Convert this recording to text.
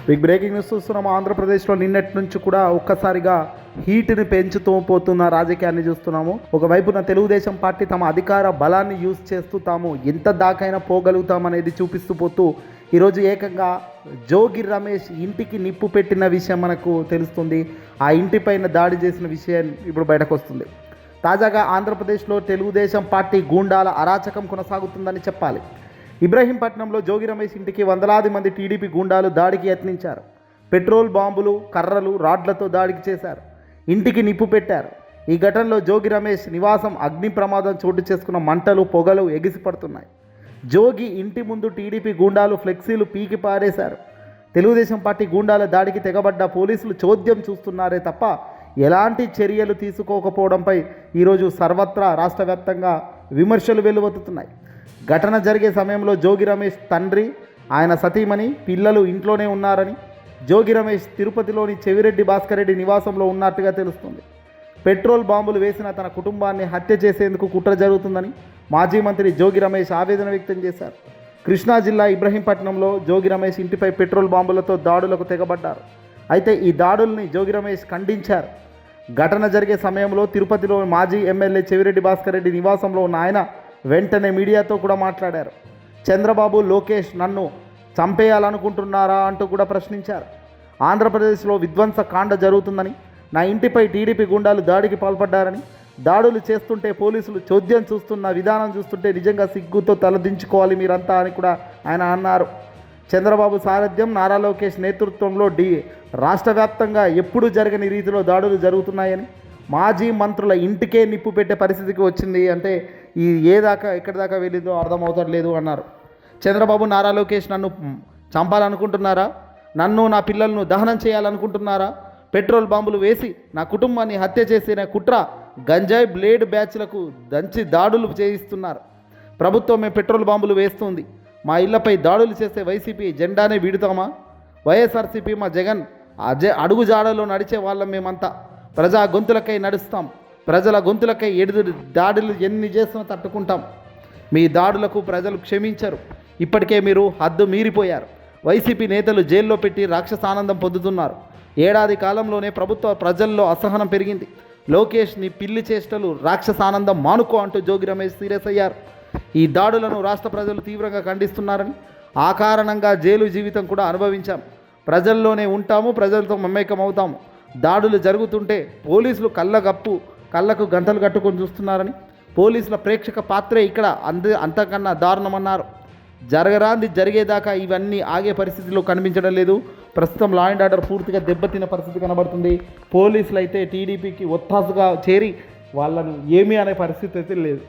Big breaking news చూస్తున్నాం. ఆంధ్రప్రదేశ్లో నిన్నటి నుంచి కూడా ఒక్కసారిగా హీట్ని పెంచుతూ పోతున్న రాజకీయాన్ని చూస్తున్నాము. ఒకవైపున తెలుగుదేశం పార్టీ తమ అధికార బలాన్ని యూజ్ చేస్తూ తాము ఎంత దాకైనా పోగలుగుతామనేది చూపిస్తూ పోతూ ఈరోజు ఏకంగా జోగి రమేష్ ఇంటికి నిప్పు పెట్టిన విషయం మనకు తెలుస్తుంది. ఆ ఇంటిపైన దాడి చేసిన విషయం ఇప్పుడు బయటకు వస్తుంది. తాజాగా ఆంధ్రప్రదేశ్లో తెలుగుదేశం పార్టీ గూండాల అరాచకం కొనసాగుతుందని చెప్పాలి. ఇబ్రహీంపట్నంలో జోగి రమేష్ ఇంటికి వందలాది మంది టీడీపీ గూండాలు దాడికి యత్నించారు. పెట్రోల్ బాంబులు, కర్రలు, రాడ్లతో దాడికి చేశారు. ఇంటికి నిప్పు పెట్టారు. ఈ ఘటనలో జోగి రమేష్ నివాసం అగ్ని ప్రమాదం చోటు చేసుకున్న మంటలు, పొగలు ఎగిసిపడుతున్నాయి. జోగి ఇంటి ముందు టీడీపీ గూండాలు ఫ్లెక్సీలు పీకి పారేశారు. తెలుగుదేశం పార్టీ గూండాల దాడికి తెగబడ్డ పోలీసులు చోద్యం చూస్తున్నారే తప్ప ఎలాంటి చర్యలు తీసుకోకపోవడంపై ఈరోజు సర్వత్రా రాష్ట్ర వ్యాప్తంగా విమర్శలు వెల్లువెత్తుతున్నాయి. ఘటన జరిగే సమయంలో జోగి రమేష్ తండ్రి, ఆయన సతీమణి, పిల్లలు ఇంట్లోనే ఉన్నారని, జోగి రమేష్ తిరుపతిలోని చెవిరెడ్డి భాస్కర్ రెడ్డి నివాసంలో ఉన్నట్టుగా తెలుస్తుంది. పెట్రోల్ బాంబులు వేసిన తన కుటుంబాన్ని హత్య చేసేందుకు కుట్ర జరుగుతుందని మాజీ మంత్రి జోగి రమేష్ ఆవేదన వ్యక్తం చేశారు. కృష్ణా జిల్లా ఇబ్రహీంపట్నంలో జోగి రమేష్ ఇంటిపై పెట్రోల్ బాంబులతో దాడులకు తెగబడ్డారు. అయితే ఈ దాడుల్ని జోగి రమేష్ ఖండించారు. ఘటన జరిగే సమయంలో తిరుపతిలో మాజీ ఎమ్మెల్యే చెవిరెడ్డి భాస్కర్ రెడ్డి నివాసంలో ఉన్న ఆయన వెంటనే మీడియాతో కూడా మాట్లాడారు. చంద్రబాబు, లోకేష్ నన్ను చంపేయాలనుకుంటున్నారా అంటూ కూడా ప్రశ్నించారు. ఆంధ్రప్రదేశ్లో విధ్వంస కాండ జరుగుతుందని, నా ఇంటిపై టీడీపీ గుండాలు దాడికి పాల్పడ్డారని, దాడులు చేస్తుంటే పోలీసులు చోద్యం చూస్తున్న విధానం చూస్తుంటే నిజంగా సిగ్గుతో తలదించుకోవాలి మీరంతా అని కూడా ఆయన అన్నారు. చంద్రబాబు సారథ్యం, నారా లోకేష్ నేతృత్వంలో రాష్ట్ర వ్యాప్తంగా ఎప్పుడూ జరగని రీతిలో దాడులు జరుగుతున్నాయని, మాజీ మంత్రుల ఇంటికే నిప్పు పెట్టే పరిస్థితికి వచ్చింది అంటే ఈ ఎక్కడి దాకా వెళ్ళిందో అర్థమవుతలేదు అన్నారు. చంద్రబాబు, నారా లోకేష్ నన్ను చంపాలనుకుంటున్నారా? నన్ను, నా పిల్లలను దహనం చేయాలనుకుంటున్నారా? పెట్రోల్ బాంబులు వేసి నా కుటుంబాన్ని హత్య చేసిన కుట్ర గంజాయి బ్లేడ్ బ్యాచ్లకు దంచి దాడులు చేయిస్తున్నారు. ప్రభుత్వమే పెట్రోల్ బాంబులు వేస్తుంది. మా ఇళ్లపై దాడులు చేస్తే వైసీపీ జెండానే వీడుతామా? వైఎస్ఆర్సీపీ మా జగన్ అడుగుజాడలో నడిచే వాళ్ళం మేమంతా. ప్రజా గొంతులకై నడుస్తాం. ప్రజల గొంతులకై దాడులు ఎన్ని చేసినా తట్టుకుంటాం. మీ దాడులకు ప్రజలు క్షమించరు. ఇప్పటికే మీరు హద్దు మీరిపోయారు. వైసీపీ నేతలు జైల్లో పెట్టి రాక్షసానందం పొందుతున్నారు. ఏడాది కాలంలోనే ప్రజల్లో అసహనం పెరిగింది. లోకేష్ నీ పిల్లి చేష్టలు, రాక్షసానందం మానుకో అంటూ జోగి రమేష్ సీరియస్ అయ్యారు. ఈ దాడులను రాష్ట్ర ప్రజలు తీవ్రంగా ఖండిస్తున్నారని, ఆ కారణంగా జైలు జీవితం కూడా అనుభవించాం. ప్రజల్లోనే ఉంటాము, ప్రజలతో మమేకం అవుతాము. దాడులు జరుగుతుంటే పోలీసులు కళ్ళకు గంటలు కట్టుకొని చూస్తున్నారని, పోలీసుల ప్రేక్షక పాత్రే ఇక్కడ అంతకన్నా దారుణమన్నారు. జరగరాంది జరిగేదాకా ఇవన్నీ ఆగే పరిస్థితిలో కనిపించడం లేదు. ప్రస్తుతం లా అండ్ ఆర్డర్ పూర్తిగా దెబ్బతిన్న పరిస్థితి కనబడుతుంది. పోలీసులు అయితే టీడీపీకి ఒత్తాసుగా చేరి వాళ్ళను ఏమీ అనే పరిస్థితి అయితే లేదు.